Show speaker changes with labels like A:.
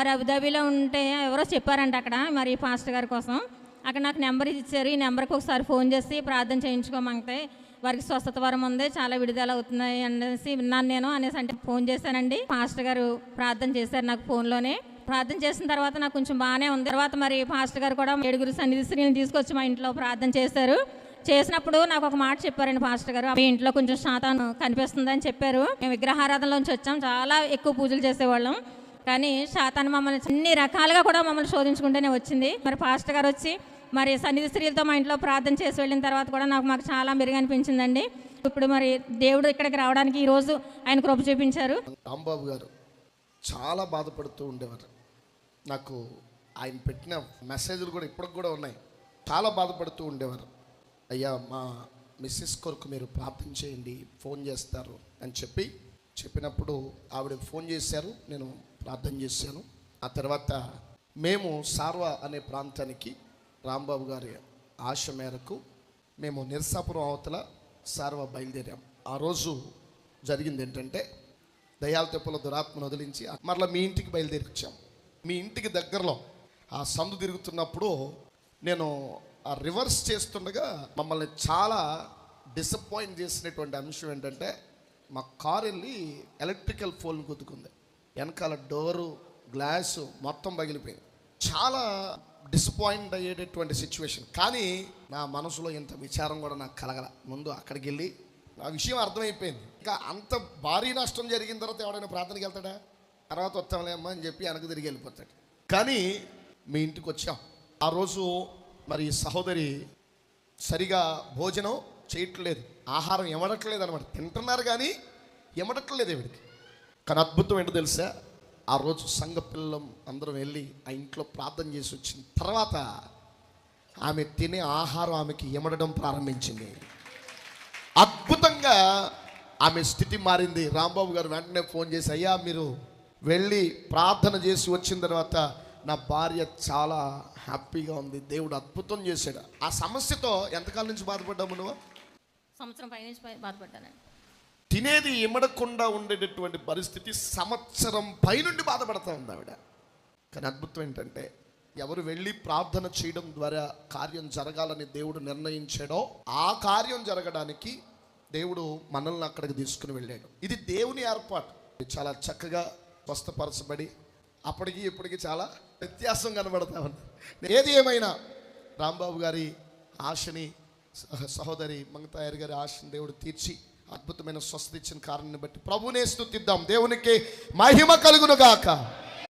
A: వారు అబుదాబిలో ఉంటే ఎవరో చెప్పారంట అక్కడ మరి పాస్టర్ గారి కోసం. అక్కడ నాకు నెంబర్ ఇచ్చారు. ఈ నెంబర్కి ఒకసారి ఫోన్ చేసి ప్రార్థన చేయించుకోమంటే వారికి స్వస్థత వరం ఉంది, చాలా విడుదల అవుతున్నాయి అనేసి విన్నాను నేను అనేసి అంటే ఫోన్ చేశానండి. పాస్టర్ గారు ప్రార్థన చేశారు నాకు ఫోన్లోనే. ప్రార్థన చేసిన తర్వాత నాకు కొంచెం బాగానే ఉంది. తర్వాత మరి పాస్టర్ గారు కూడా 7 సన్నిధి స్త్రీలను తీసుకొచ్చి మా ఇంట్లో ప్రార్థన చేశారు. చేసినప్పుడు నాకు ఒక మాట చెప్పారండి పాస్టర్ గారు, మీ ఇంట్లో కొంచెం శాతాను కనిపిస్తుందని చెప్పారు. మేము విగ్రహారాధనలోంచి వచ్చాం, చాలా ఎక్కువ పూజలు చేసేవాళ్ళం, కానీ శాతాను మమ్మల్ని అన్ని రకాలుగా కూడా మమ్మల్ని శోధించుకుంటూనే వచ్చింది. మరి పాస్టర్ గారు వచ్చి మరి సన్నిధి స్త్రీలతో మా ఇంట్లో ప్రార్థన చేసి వెళ్ళిన తర్వాత కూడా మాకు చాలా మెరుగు అనిపించిందండి. ఇప్పుడు మరి దేవుడు ఇక్కడికి రావడానికి ఈరోజు ఆయన కృప చూపించారు.
B: రాంబాబు గారు చాలా బాధపడుతూ ఉండేవారు. నాకు ఆయన పెట్టిన మెసేజ్లు కూడా ఇప్పటికి కూడా ఉన్నాయి. చాలా బాధపడుతూ ఉండేవారు. అయ్యా మా మిస్సెస్ కొరకు మీరు ప్రార్థన చేయండి, ఫోన్ చేస్తారు అని చెప్పినప్పుడు ఆవిడ ఫోన్ చేశారు, నేను ప్రార్థన చేశాను. ఆ తర్వాత మేము సార్వ అనే ప్రాంతానికి రాంబాబు గారి ఆశ మేరకు మేము నిరసాపురం అవతల సార్వ బయలుదేరాం. ఆ రోజు జరిగింది ఏంటంటే, దయాల తెప్పల దురాత్మను వదిలించి మరలా మీ ఇంటికి బయలుదేరి వచ్చాం. మీ ఇంటికి దగ్గరలో ఆ సందు తిరుగుతున్నప్పుడు నేను ఆ రివర్స్ చేస్తుండగా మమ్మల్ని చాలా డిసప్పాయింట్ చేసినటువంటి అంశం ఏంటంటే, మా కారు వెళ్ళి ఎలక్ట్రికల్ పోల్ గుద్దుకుంది. వెనకాల డోరు గ్లాసు మొత్తం పగిలిపోయింది. చాలా డిసప్పాయింట్ అయ్యేటటువంటి సిచ్యువేషన్. కానీ నా మనసులో ఇంత విచారం కూడా నాకు కలగల. ముందు అక్కడికి వెళ్ళి ఆ విషయం అర్థమైపోయింది. ఇంకా అంత భారీ నష్టం జరిగిన తర్వాత ఎవడైనా ప్రార్థనకి వెళ్తాడా? తర్వాత వస్తాంలే అమ్మా అని చెప్పి వెనక్కి తిరిగి వెళ్ళిపోతాడు. కానీ మీ ఇంటికి వచ్చాం. ఆ రోజు మరి సహోదరి సరిగా భోజనం చేయట్లేదు, ఆహారం ఎమడట్లేదు అనమాట. తింటున్నారు కానీ ఎమడట్లేదు ఎవరికి. కానీ అద్భుతం ఏంటో తెలుసా, ఆ రోజు సంఘ పిల్లలం అందరం వెళ్ళి ఆ ఇంట్లో ప్రార్థన చేసి వచ్చిన తర్వాత ఆమె తినే ఆహారం ఆమెకి ఎమడడం ప్రారంభించింది. అద్భుతంగా ఆమె స్థితి మారింది. రాంబాబు గారు వెంటనే ఫోన్ చేసి, అయ్యా మీరు వెళ్ళి ప్రార్థన చేసి వచ్చిన తర్వాత నా భార్య చాలా హ్యాపీగా ఉంది, దేవుడు అద్భుతం చేశాడు. ఆ సమస్యతో ఎంతకాలం నుంచి బాధపడ్డాము నువ్వు?
A: సంవత్సరం పైనుంచి బాధపడ్డానండి.
B: తినేది ఇమ్మడకుండా ఉండేటటువంటి పరిస్థితి సంవత్సరం పైనుండి బాధపడతా ఉంది ఆవిడ. కానీ అద్భుతం ఏంటంటే, ఎవరు వెళ్ళి ప్రార్థన చేయడం ద్వారా కార్యం జరగాలని దేవుడు నిర్ణయించాడో ఆ కార్యం జరగడానికి దేవుడు మనల్ని అక్కడికి తీసుకుని వెళ్ళాడు. ఇది దేవుని ఏర్పాటు. చాలా చక్కగా స్వస్థపరచబడి అప్పటికి ఇప్పటికి చాలా వ్యత్యాసం కనబడతా ఉంది. ఏది ఏమైనా రాంబాబు గారి ఆశని, సహోదరి మంగతాయర్ గారి ఆశని దేవుడు తీర్చి అద్భుతమైన స్వస్థత ఇచ్చిన కారణాన్ని బట్టి ప్రభువునే స్తుతిద్దాం. దేవునికి మహిమ కలుగును గాక.